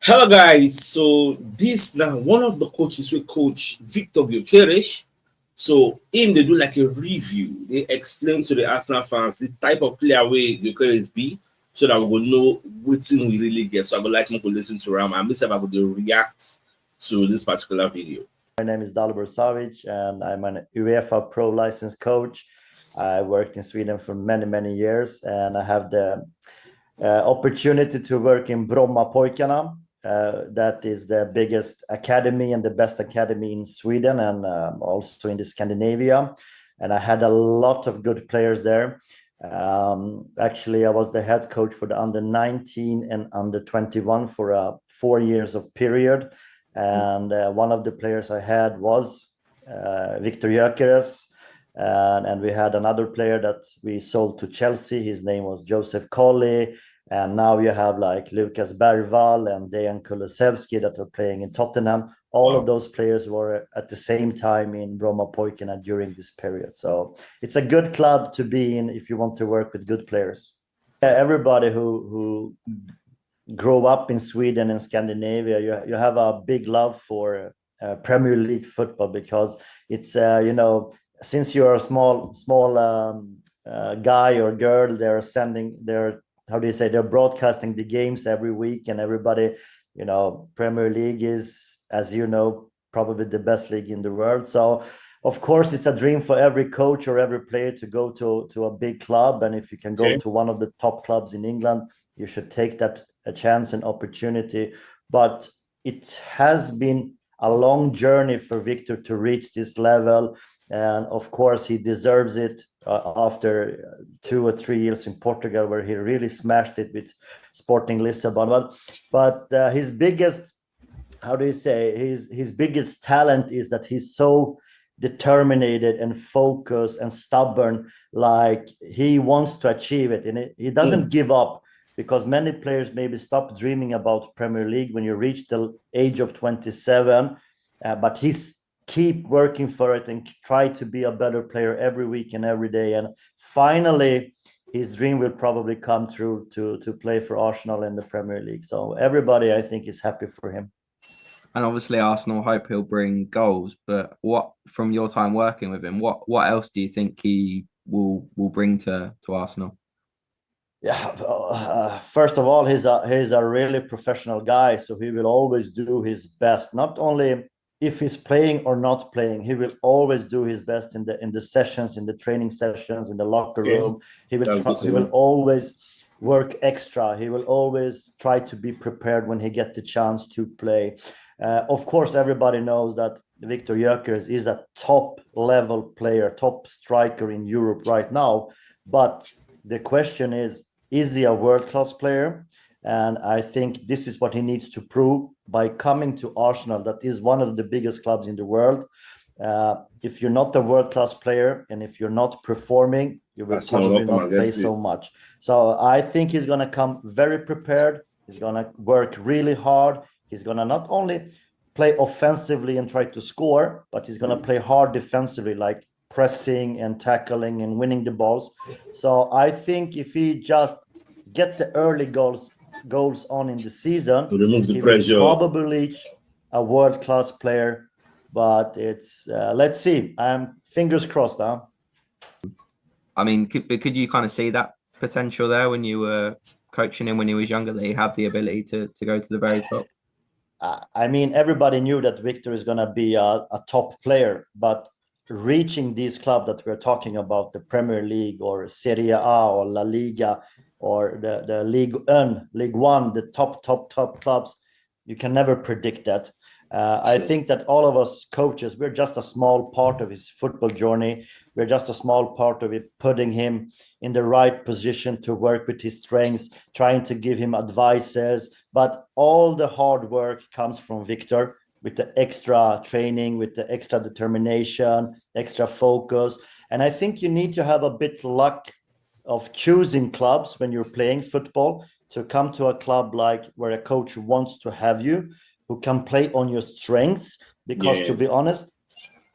Hello guys, so this now one of the coaches we coach Victor Gyokeres. So him they do like a review. They explain to the Arsenal fans the type of player way Gyokeres be so that we will know what thing we really get. So I would like me to listen to Ram and myself I would react to this particular video. My name is Dalibor Savic, and I'm an UEFA Pro licensed coach. I worked in Sweden for many years, and I have the opportunity to work in Brommapojkarna. That is the biggest academy and the best academy in Sweden and also in the Scandinavia. And I had a lot of good players there. Actually, I was the head coach for the under 19 and under 21 for 4 years of period. And one of the players I had was Victor Gyokeres. And we had another player that we sold to Chelsea. His name was Joseph Colley. And now you have like Lucas Bergvall and Dejan Kulusevski that are playing in Tottenham. All of those players were at the same time in Brommapojkarna during this period. So it's a good club to be in if you want to work with good players. Everybody who grow up in Sweden and Scandinavia, you have a big love for Premier League football because it's since you're a small guy or girl, they're broadcasting the games every week, and everybody, Premier League is, as you know, probably the best league in the world. So of course it's a dream for every coach or every player to go to a big club, and if you can go to one of the top clubs in England, you should take that a chance and opportunity. But it has been a long journey for Victor to reach this level, and of course he deserves it after 2 or 3 years in Portugal where he really smashed it with Sporting Lisbon. But his biggest, his biggest talent is that he's so determined and focused and stubborn, like he wants to achieve it, and he doesn't give up. Because many players maybe stop dreaming about Premier League when you reach the age of 27, but he's keep working for it and try to be a better player every week and every day. And finally, his dream will probably come true to play for Arsenal in the Premier League. So everybody, I think, is happy for him. And obviously Arsenal hope he'll bring goals, but what, from your time working with him, what else do you think he will bring to Arsenal? Yeah, first of all, he's a really professional guy, so he will always do his best. Not only if he's playing or not playing, he will always do his best in the sessions, in the training sessions, in the locker room. He will always work extra. He will always try to be prepared when he get the chance to play. Of course, everybody knows that Victor Gyokeres is a top level player, top striker in Europe right now. But the question is he a world-class player? And I think this is what he needs to prove by coming to Arsenal, that is one of the biggest clubs in the world. If you're not a world-class player and if you're not performing, you will probably not play so much. So I think he's going to come very prepared. He's going to work really hard. He's going to not only play offensively and try to score, but he's going to play hard defensively, like pressing and tackling and winning the balls. So I think if he just get the early goals on in the season, to remove the he pressure, will probably reach a world-class player. But it's let's see. Fingers crossed. I mean, could you kind of see that potential there when you were coaching him when he was younger, that he had the ability to go to the very top? I mean, everybody knew that Victor is going to be a top player, but reaching these clubs that we're talking about, the Premier League or Serie A or La Liga or the League One, the top clubs, you can never predict that. I think that all of us coaches, we're just a small part of his football journey. We're just a small part of it, putting him in the right position to work with his strengths, trying to give him advices. But all the hard work comes from Victor, with the extra training, with the extra determination, extra focus. And I think you need to have a bit luck of choosing clubs when you're playing football, to come to a club like where a coach wants to have you, who can play on your strengths. Because to be honest,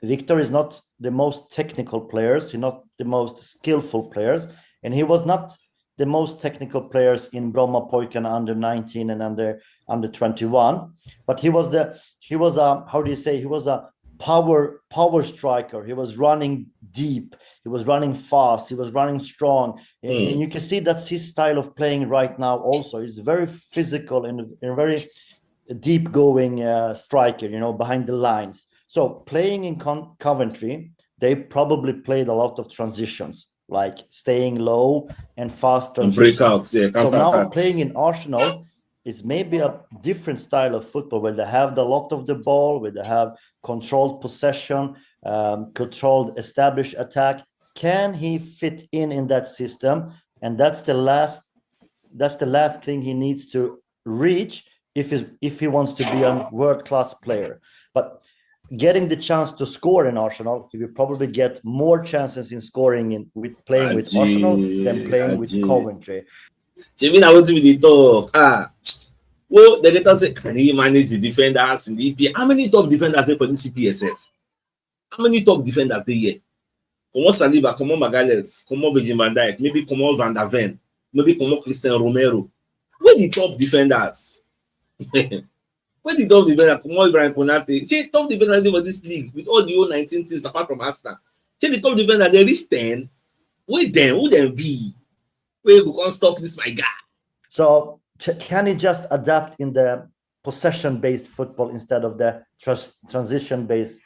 Victor is not the most technical players. He's not the most skillful players. And he was not the most technical players in Brommapoikana under 19 and under 21. But he was a how do you say, he was a power striker. He was running deep, he was running fast, he was running strong, and you can see that's his style of playing right now. Also, he's very physical and a very deep going striker, you know, behind the lines. So playing in Coventry, they probably played a lot of transitions, like staying low and fast transitions. Breakouts, yeah, so now counterattacks. playing in Arsenal, it's maybe a different style of football where they have a lot of the ball, where they have controlled possession, controlled established attack. Can he fit in that system? And that's the last thing he needs to reach if he wants to be a world-class player. But getting the chance to score in Arsenal, he will probably get more chances in scoring with Arsenal than playing with Coventry. Jamie, I want to be the talk. Well, the letter say, can he manage the defenders in the EPL? How many top defenders there for this CPSF? How many top defenders there here? Come on Saliba, come on Magalhaes, come on Pidgin Van Dijk, maybe come on Van der Ven, maybe come on Christian Romero. Where the top defenders? Where the top defenders? Come on Ibrahim Konate. She top defenders for this league with all the old 19 teams apart from Arsenal. She the top defenders, they reach 10. Where them? Who them be? Where we can't stop this, my guy? So can he just adapt in the possession-based football instead of the transition-based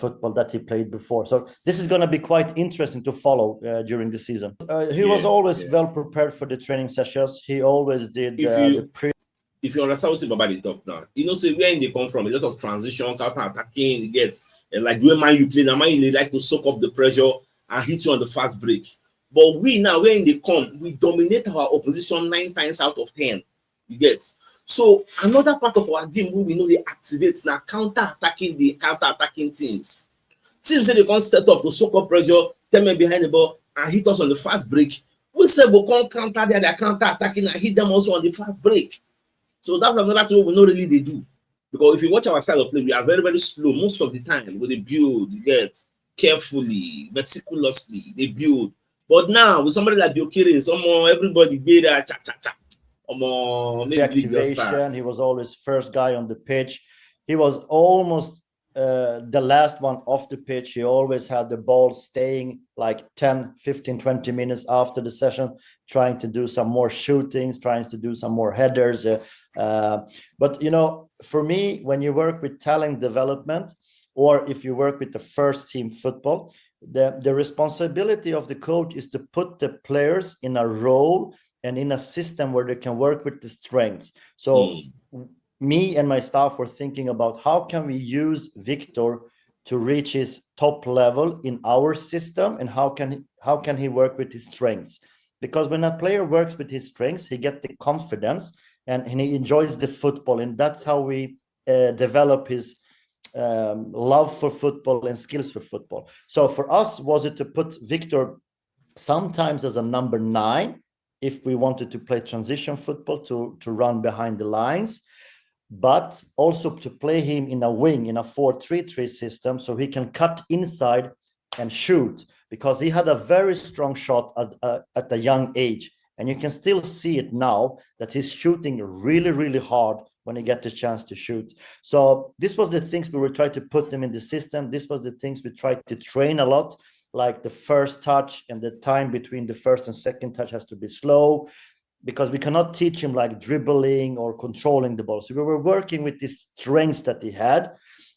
football that he played before? So this is going to be quite interesting to follow during the season. He was always well prepared for the training sessions. He always did if you understand what's about the top now, you know, so where they come from, a lot of transition, counter-attacking, you get, like when man you play, now man you like to soak up the pressure and hit you on the fast break. But we now, when they come, we dominate our opposition 9 times out of 10. You get. So another part of our game we know they activate now counter-attacking teams. Teams say they can't set up to soak up pressure, 10 men behind the ball, and hit us on the fast break. We say we can't counter their counter-attacking and hit them also on the fast break. So that's another thing we know really they do. Because if you watch our style of play, we are very, very slow most of the time. With the build, you get carefully, meticulously, they build. But now with somebody like Gyokeres, everybody be there, activation. He was always first guy on the pitch. He was almost the last one off the pitch. He always had the ball staying like 10, 15, 20 minutes after the session, trying to do some more shootings, trying to do some more headers. But you know, for me, when you work with talent development, or if you work with the first team football, the responsibility of the coach is to put the players in a role and in a system where they can work with the strengths. So me and my staff were thinking about how can we use Victor to reach his top level in our system, and how can he work with his strengths? Because when a player works with his strengths, he gets the confidence and he enjoys the football, and that's how we develop his love for football and skills for football. So for us, was it to put Victor sometimes as a number 9 if we wanted to play transition football, to run behind the lines, but also to play him in a wing in a 4-3-3 system, so he can cut inside and shoot, because he had a very strong shot at a young age, and you can still see it now that he's shooting really, really hard when he gets the chance to shoot. So this was the things we were trying to put them in the system. This was the things we tried to train a lot, like the first touch, and the time between the first and second touch has to be slow, because we cannot teach him like dribbling or controlling the ball. So we were working with these strengths that he had,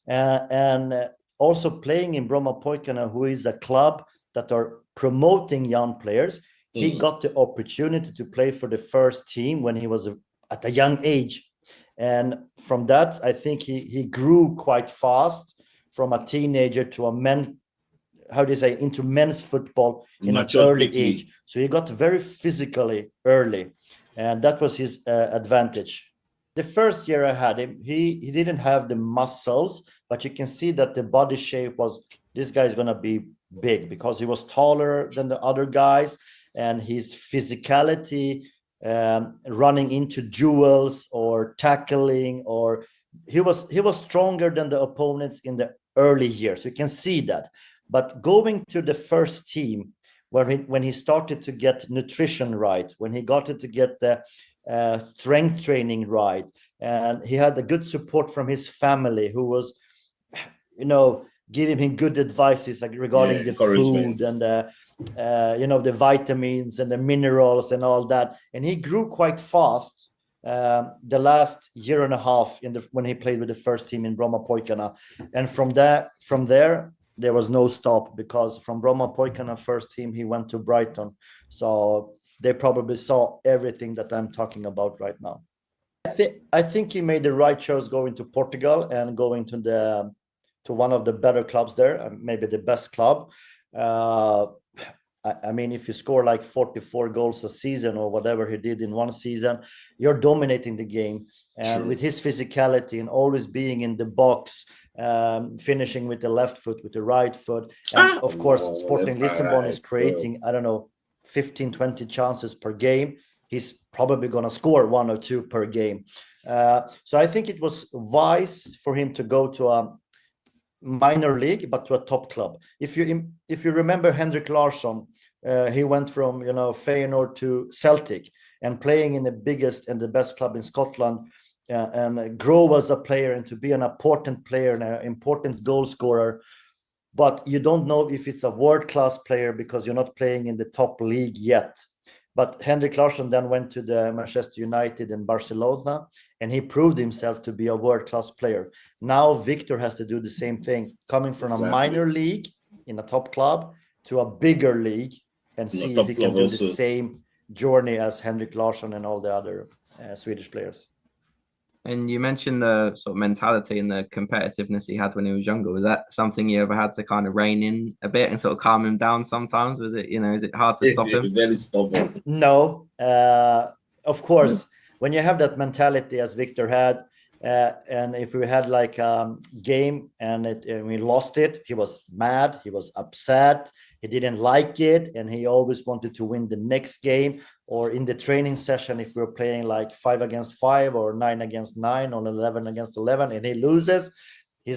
and also playing in Brommapoikana, who is a club that are promoting young players. He got the opportunity to play for the first team when he was at a young age. And from that, I think he grew quite fast from a teenager to a into men's football in an early age. So he got very physically early, and that was his advantage. The first year I had him, he didn't have the muscles, but you can see that the body shape was, this guy is going to be big, because he was taller than the other guys, and his physicality, running into duels or tackling, or he was stronger than the opponents in the early years. You can see that. But going to the first team, when he started to get nutrition right, when he got it to get the strength training right, and he had the good support from his family, who was, giving him good advices like regarding the food and the vitamins and the minerals and all that. And he grew quite fast the last year and a half when he played with the first team in Brommapoikarna. And from there was no stop, because from Brommapoikarna first team he went to Brighton. So they probably saw everything that I'm talking about right now. I think he made the right choice going to Portugal and going to one of the better clubs there, maybe the best club. I mean, if you score like 44 goals a season or whatever he did in one season, you're dominating the game. And with his physicality and always being in the box, finishing with the left foot, with the right foot. And of course, Sporting Lisbon is creating, I don't know, 15, 20 chances per game. He's probably going to score 1 or 2 per game. So I think it was wise for him to go to a minor league, but to a top club. If you remember Henrik Larsson, he went from Feyenoord to Celtic, and playing in the biggest and the best club in Scotland, and grow as a player and to be an important player and an important goal scorer. But you don't know if it's a world-class player because you're not playing in the top league yet. But Henrik Larsson then went to the Manchester United and Barcelona, and he proved himself to be a world-class player. Now Victor has to do the same thing, coming from a minor league in a top club to a bigger league, and see if he can do the same journey as Henrik Larsson and all the other Swedish players. And you mentioned the sort of mentality and the competitiveness he had when he was younger. Was that something you ever had to kind of rein in a bit and sort of calm him down sometimes? Was it, is it hard to stop him? Very stubborn. No, of course, when you have that mentality as Victor had, and if we had like a game and we lost it, he was mad, he was upset, he didn't like it, and he always wanted to win the next game. Or in the training session, if we're playing like 5 against 5 or 9 against 9 or 11 against 11 and he loses, I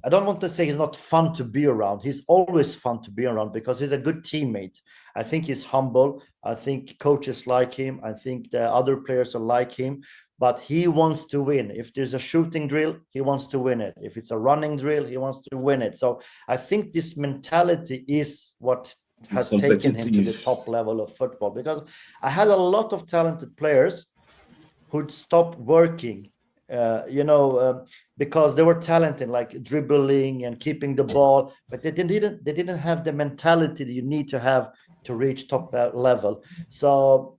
don't want to say he's not fun to be around. He's always fun to be around because he's a good teammate. I think he's humble. I think coaches like him. I think the other players are like him, but he wants to win. If there's a shooting drill, he wants to win it. If it's a running drill, he wants to win it. So I think this mentality is what has taken him to the top level of football, because I had a lot of talented players who'd stop working, because they were talented, like dribbling and keeping the ball, but they didn't have the mentality that you need to have to reach top level. So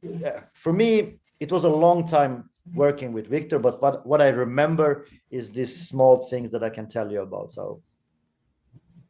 for me, it was a long time working with Victor, but what I remember is these small things that I can tell you about. So